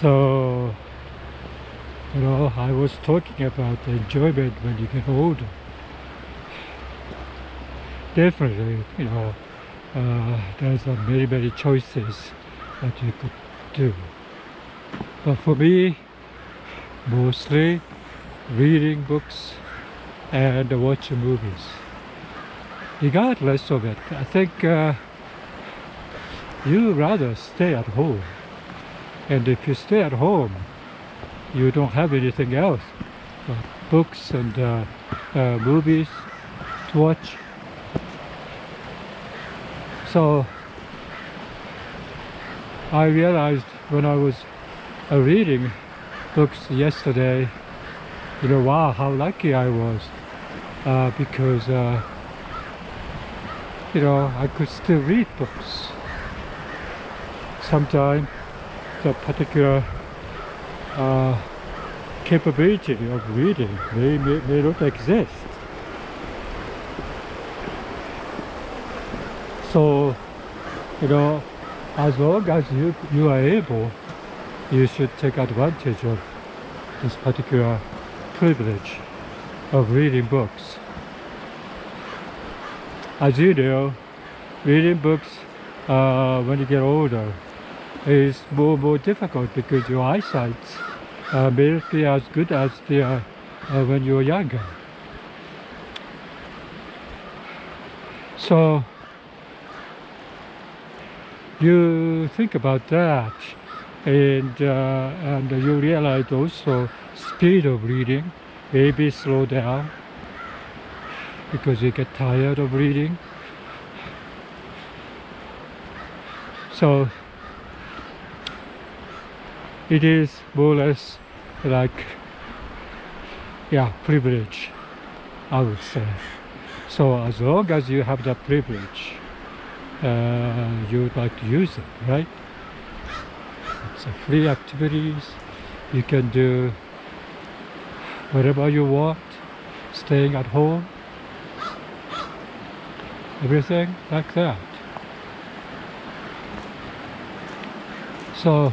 So, I was talking about the enjoyment when you get older. Definitely, there's many, many choices that you could do. But for me, mostly reading books and watching movies. Regardless of it, I think you rather stay at home. And if you stay at home, you don't have anything else but books and movies to watch. So I realized when I was reading books yesterday, wow, how lucky I was because I could still read books. Sometimes the particular capability of reading may not exist. So, as long as you are able, you should take advantage of this particular privilege of reading books. As you know, reading books when you get older is more difficult because your eyesight may not be as good as they are when you were younger. So you think about that, and you realize also speed of reading maybe slow down because you get tired of reading. So it is more or less like, privilege, I would say. So as long as you have that privilege, you would like to use it, right? It's a free activities. You can do whatever you want, staying at home, everything like that. So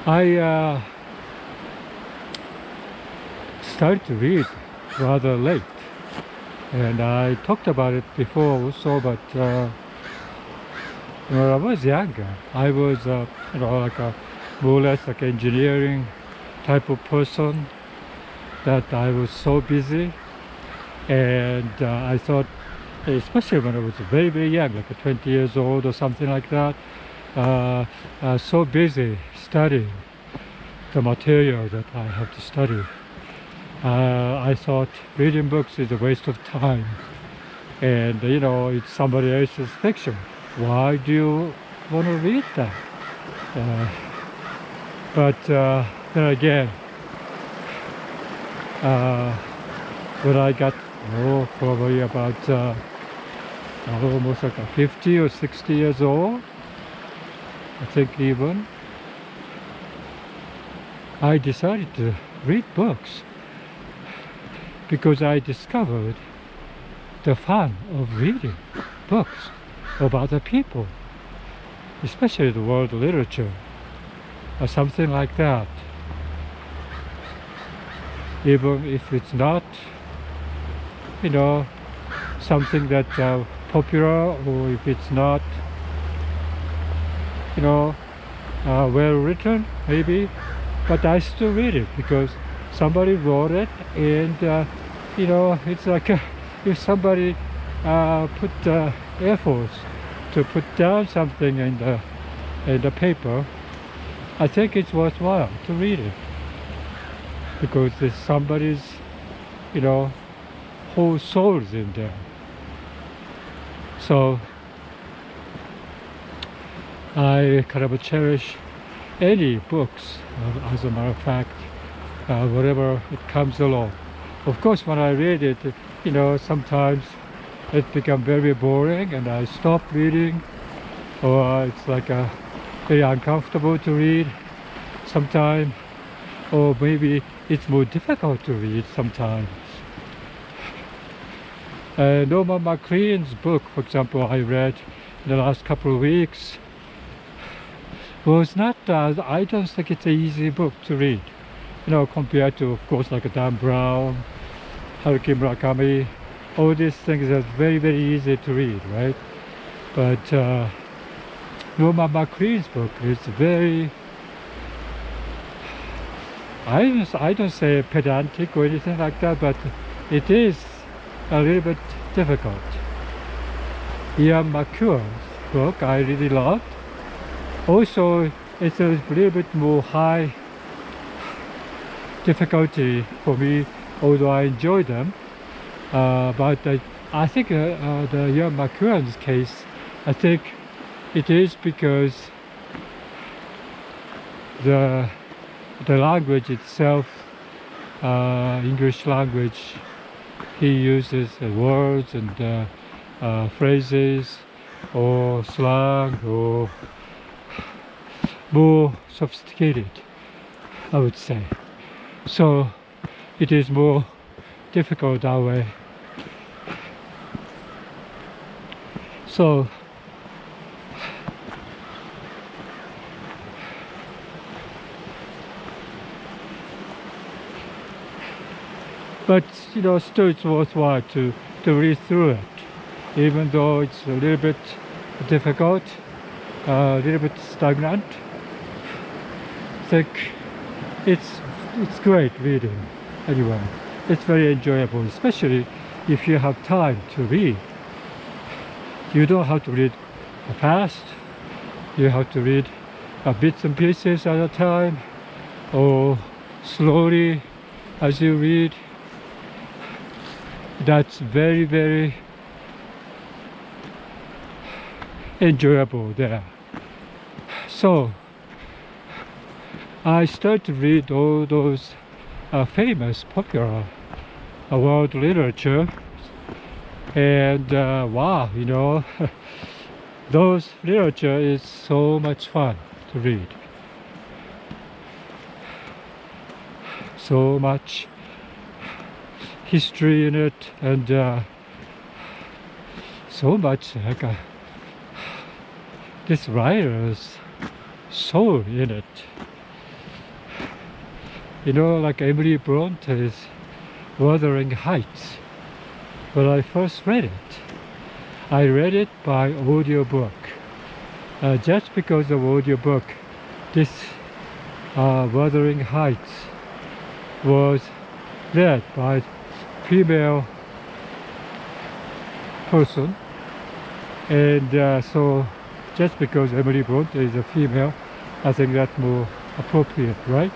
I started to read rather late, and I talked about it before also, but when I was younger, I was like a more or less like engineering type of person, that I was so busy, and I thought, especially when I was very, very young, like 20 years old or something like that, so busy studying the material that I have to study. I thought reading books is a waste of time, and it's somebody else's fiction. Why do you want to read that? But then again, when I got probably about almost like 50 or 60 years old, I think even, I decided to read books because I discovered the fun of reading books of other people, especially the world literature or something like that. Even if it's not, something that's popular, or if it's not, well written, maybe, but I still read it because somebody wrote it, and it's like if somebody put efforts to put down something in the paper, I think it's worthwhile to read it because there's somebody's whole souls in there. So I kind of cherish any books, as a matter of fact, whatever it comes along. Of course, when I read it, sometimes it becomes very boring and I stop reading, or it's like very uncomfortable to read sometimes, or maybe it's more difficult to read sometimes. Norman MacLean's book, for example, I read the last couple of weeks was not, I don't think it's an easy book to read. Compared to, of course, like Dan Brown, Haruki Murakami, all these things are very, very easy to read, right? But Norman McLean's book is very, I don't say pedantic or anything like that, but it is a little bit difficult. Ian McEwan's book I really loved. Also, it's a little bit more high difficulty for me, although I enjoy them. But I think the Ian McEwan's case, I think it is because the language itself, English language, he uses words and phrases or slang or more sophisticated, I would say. So it is more difficult that way. So but still it's worthwhile to read through it, even though it's a little bit difficult, a little bit stagnant. I think it's great reading anyway. It's very enjoyable, especially if you have time to read. You don't have to read fast. You have to read bits and pieces at a time, or slowly as you read. That's very, very enjoyable there. So I started to read all those famous, popular world literature, and wow, those literature is so much fun to read. So much history in it, and so much like this writer's soul in it. Like Emily Bronte's Wuthering Heights. When I first read it, I read it by audiobook. Just because of audiobook, this Wuthering Heights was read by female person, and so just because Emily Bronte is a female, I think that's more appropriate, right?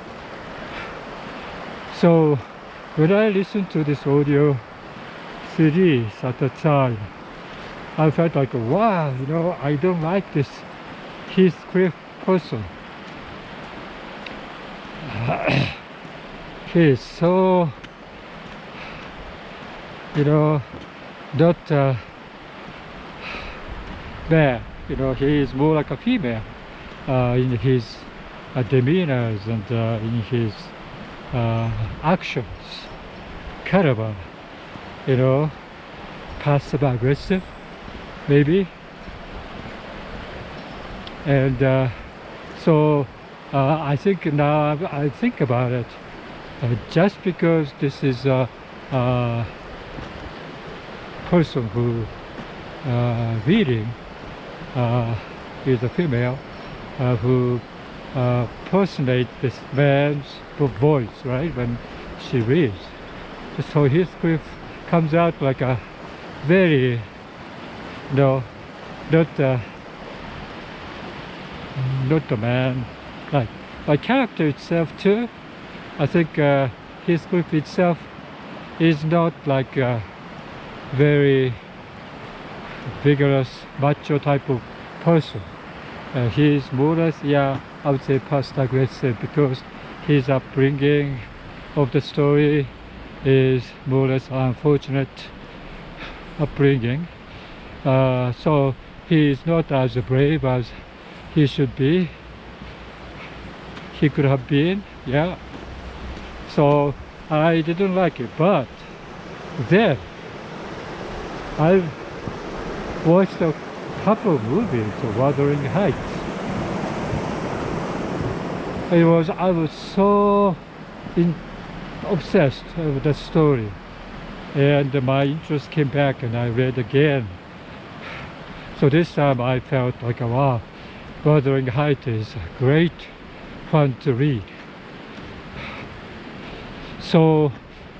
So when I listened to this audio series at the time, I felt like, wow, I don't like this Heathcliff person. He is so, not bad. He is more like a female in his demeanors and in his actions, kind of passive aggressive, maybe. And so I think now I think about it, just because this is a person who reading is a female who personates this man's voice, right, when she reads. So Heathcliff comes out like a very, not the man. Like character itself too, I think Heathcliff itself is not like a very vigorous, macho type of person. He is more or less, I would say past aggressive, because his upbringing of the story is more or less unfortunate upbringing. So he is not as brave as he should be. He could have been, So I didn't like it, but then I watched a couple of movies, Wuthering Heights. I was so obsessed with the story, and my interest came back and I read again. So this time I felt like, wow, Wuthering Heights is great fun to read. So,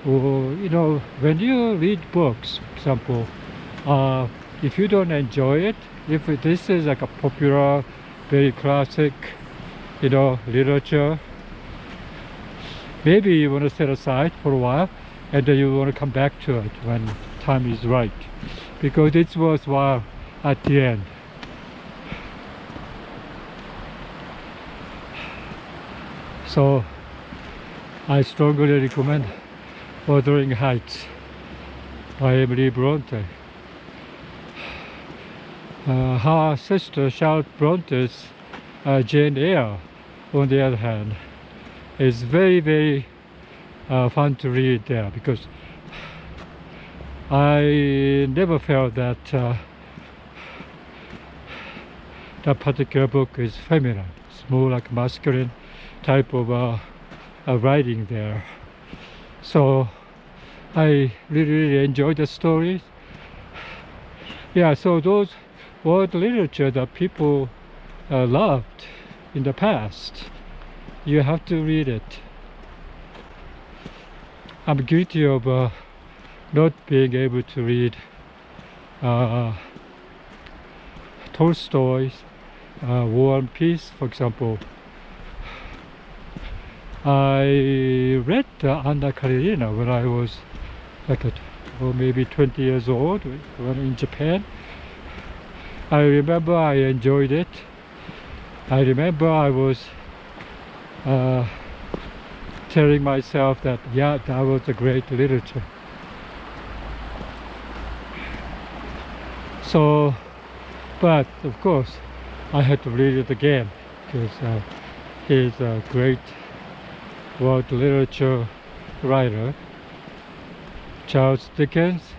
you know, when you read books, for example, if you don't enjoy it, if this is like a popular, very classic, you know, literature, maybe you want to set aside for a while and then you want to come back to it when time is right, because it's worthwhile at the end. So I strongly recommend Wuthering Heights by Emily Bronte. Her sister Charlotte Bronte's Jane Eyre, on the other hand, is very, very fun to read there, because I never felt that that particular book is feminine. It's more like masculine type of writing there. So I really enjoyed the stories. Yeah, so those world literature that people loved in the past, you have to read it. I'm guilty of not being able to read Tolstoy's War and Peace, for example. I read Anna Karenina when I was like maybe 20 years old, when in Japan. I remember I enjoyed it. I remember I was telling myself that, yeah, that was a great literature. So, but of course, I had to read it again, because he's a great world literature writer. Charles Dickens,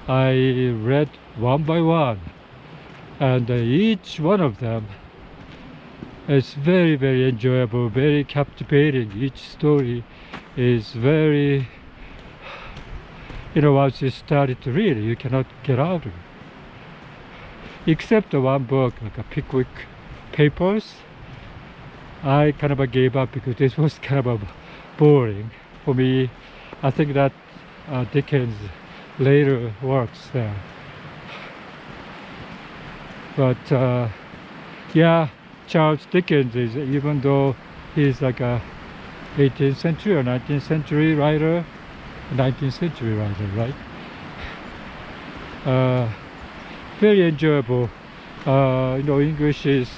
I read one by one, and each one of them is very, very enjoyable, very captivating. Each story is very, you know, once you started to read it, you cannot get out of it. Except the one book, like a Pickwick Papers, I kind of gave up because this was kind of boring for me. I think that Dickens later works there. But yeah, Charles Dickens is, even though he's like a 18th century or 19th century writer, 19th century writer, right? Very enjoyable. You know, English is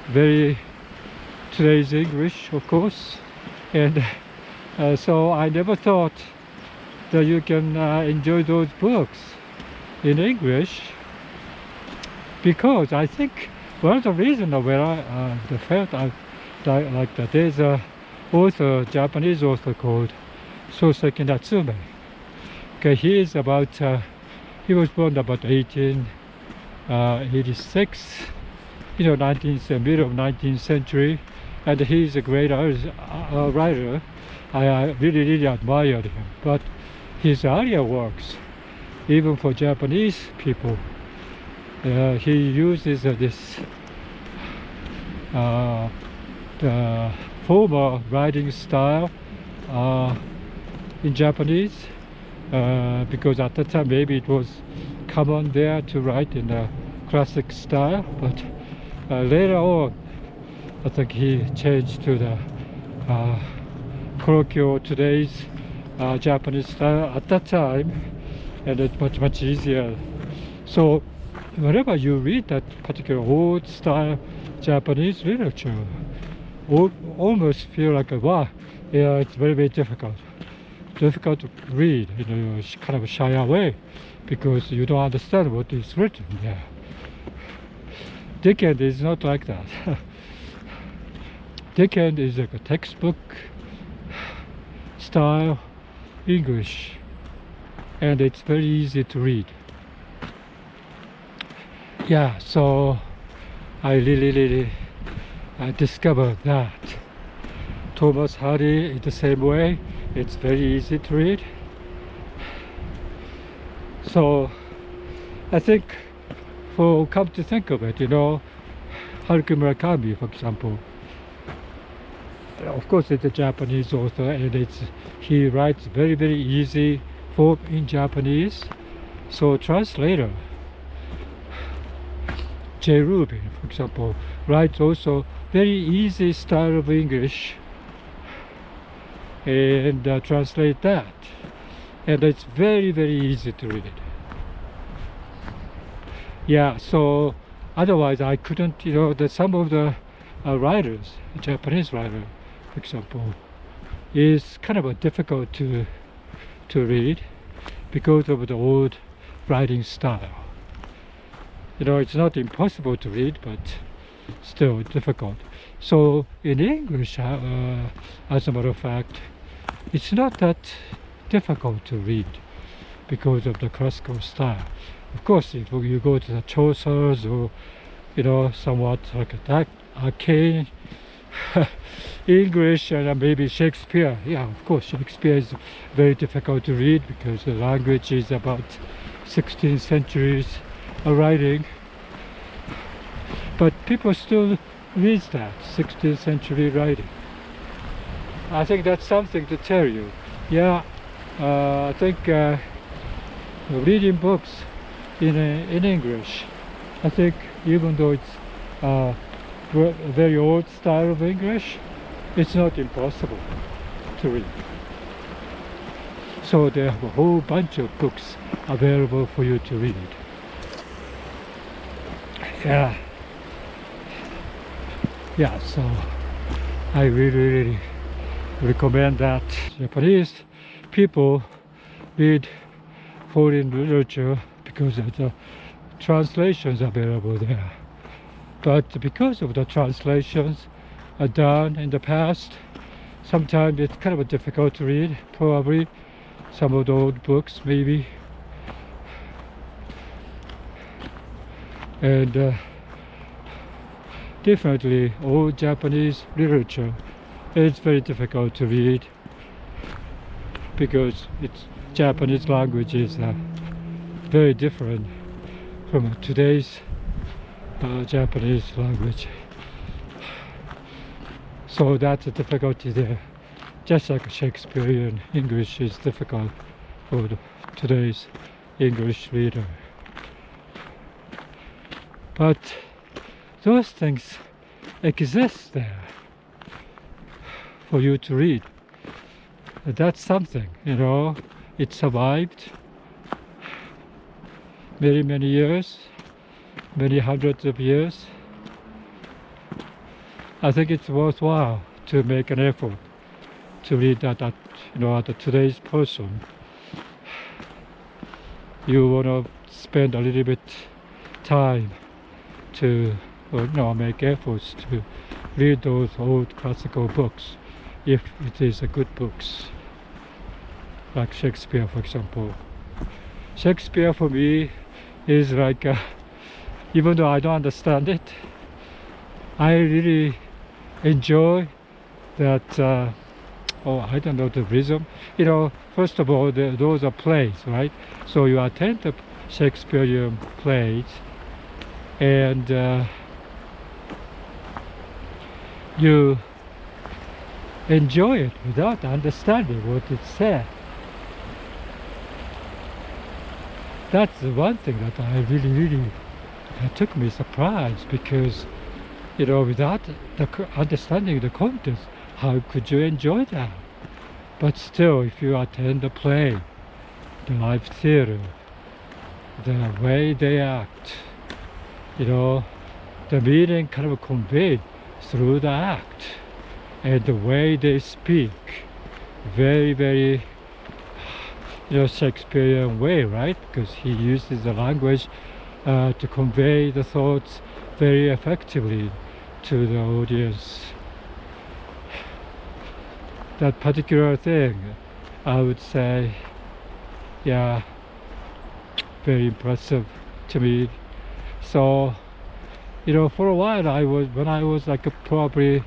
very today's English, of course, and so I never thought that you can enjoy those books in English, because I think one of the reasons where I felt like that, there's a author, Japanese author called Soseki Natsume. Okay, he is about he was born about 1886, you know, middle of 19th century, and he's a great writer. I really admired him, but his earlier works, even for Japanese people, he uses this the former writing style in Japanese, because at the time maybe it was common there to write in a classic style, but later on I think he changed to the colloquial, today's Japanese style at that time, and it's much easier. So whenever you read that particular old style Japanese literature, almost feel like, wow, yeah, it's very, very difficult to read. You know, you kind of shy away because you don't understand what is written there. Dickens is not like that. Dickens is like a textbook style English, and it's very easy to read. Yeah, so I really discovered that Thomas Hardy is the same way. It's very easy to read. So I think, for come to think of it, Haruki Murakami, for example, of course it's a Japanese author, and he writes very easy form in Japanese. So translator J. Rubin, for example, writes also very easy style of English, and translate that, and it's very easy to read. Yeah, so otherwise I couldn't, some of the writers, Japanese writer, for example, is kind of difficult to read because of the old writing style. It's not impossible to read, but still difficult. So in English, as a matter of fact, it's not that difficult to read because of the classical style. Of course, if you go to the Chaucer's or somewhat like that arcane English, and maybe Shakespeare, yeah, of course Shakespeare is very difficult to read because the language is about 16th century's writing, but people still read that 16th century writing. I think that's something to tell you. Yeah, I think reading books in English, I think even though it's a very old style of English, it's not impossible to read. So there are a whole bunch of books available for you to read. Yeah, so I really recommend that Japanese people read foreign literature because of the translations available there. But because of the translations are done in the past, sometimes it's kind of difficult to read, probably some of the old books maybe. And definitely old Japanese literature is very difficult to read because its Japanese language is very different from today's Japanese language. So that's a difficulty there. Just like Shakespearean English is difficult for today's English reader. But those things exist there for you to read. That's something, it survived many years, many hundreds of years. I think it's worthwhile to make an effort to read that at today's person. You want to spend a little bit time to make efforts to read those old classical books, if it is a good books, like Shakespeare, for example. Shakespeare for me is like, even though I don't understand it, I really enjoy that. I don't know the rhythm. First of all, those are plays, right? So you attend the Shakespearean plays, and you enjoy it without understanding what it said. That's the one thing that I really took me surprised, because without understanding the content, how could you enjoy that? But still, if you attend the play, the live theater, the way they act, the meaning kind of conveyed through the act, and the way they speak, very Shakespearean way, right? Because he uses the language to convey the thoughts very effectively to the audience. That particular thing, I would say, yeah, very impressive to me. So, for a while when I was like probably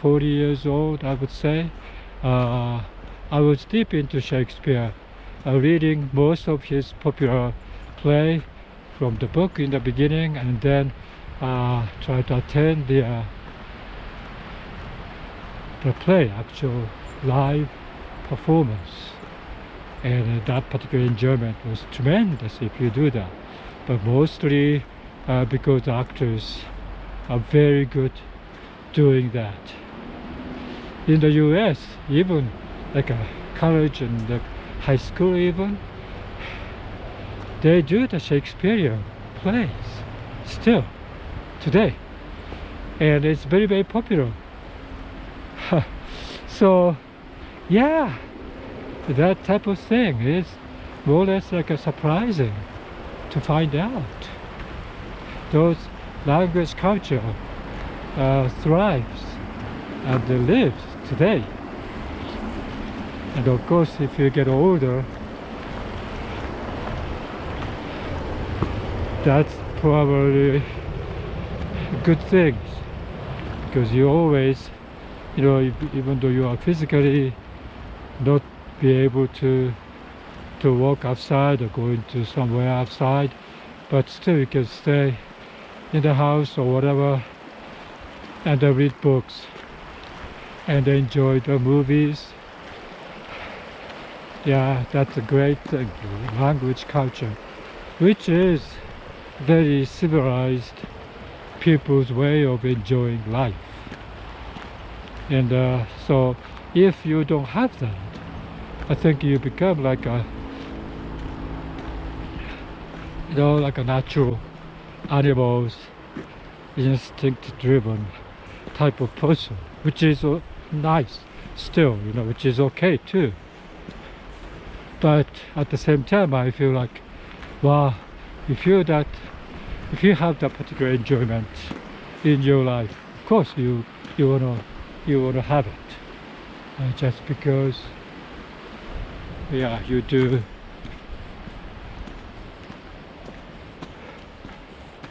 40 years old, I would say, I was deep into Shakespeare, reading most of his popular play from the book in the beginning, and then try to attend the play, actual live performance. And that particular enjoyment was tremendous if you do that. But mostly because the actors are very good doing that. In the US, even like a college and the high school even, they do the Shakespearean plays still today. And it's very, very popular. So, yeah, that type of thing is more or less like a surprising to find out. Those language culture thrives and lives today. And of course, if you get older, that's probably good things, because you always, even though you are physically not be able to walk outside or go into somewhere outside, but still you can stay in the house or whatever and read books and enjoy the movies. Yeah, that's a great thing. Language culture, which is very civilized people's way of enjoying life. And so if you don't have that, I think you become like a natural animals, instinct driven type of person, which is nice still, which is okay too. But at the same time, I feel like, wow, if you have that particular enjoyment in your life, of course you wanna have it, just because, yeah, you do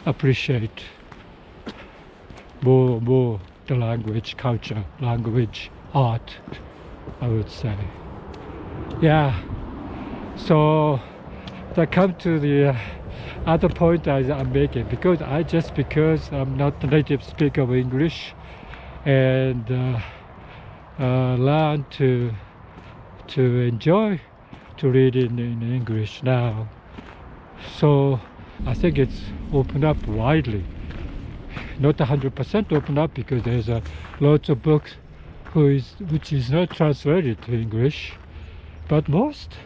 appreciate more the language culture, language art, I would say. Yeah, so that come to the other point I'm making, because I'm not the native speaker of English, and learn to enjoy to read in English now. So I think it's opened up widely. Not 100% opened up, because there's lots of books which is not translated to English. But most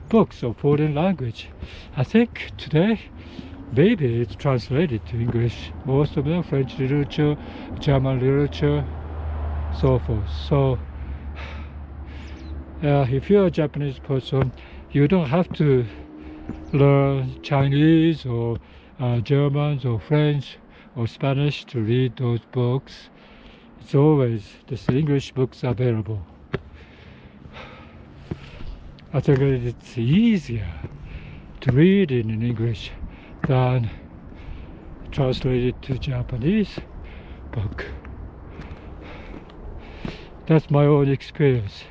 books of foreign language, I think today, maybe it's translated to English. Most of them French literature, German literature, so forth. So if you're a Japanese person, you don't have to learn Chinese or German or French or Spanish to read those books. It's always this English books available. I think it's easier to read in English than translated to Japanese book. That's my own experience.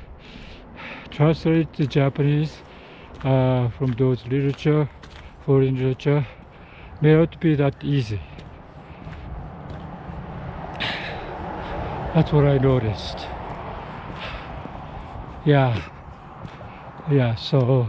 Translated to Japanese from those literature, foreign literature, may not be that easy. That's what I noticed. Yeah, so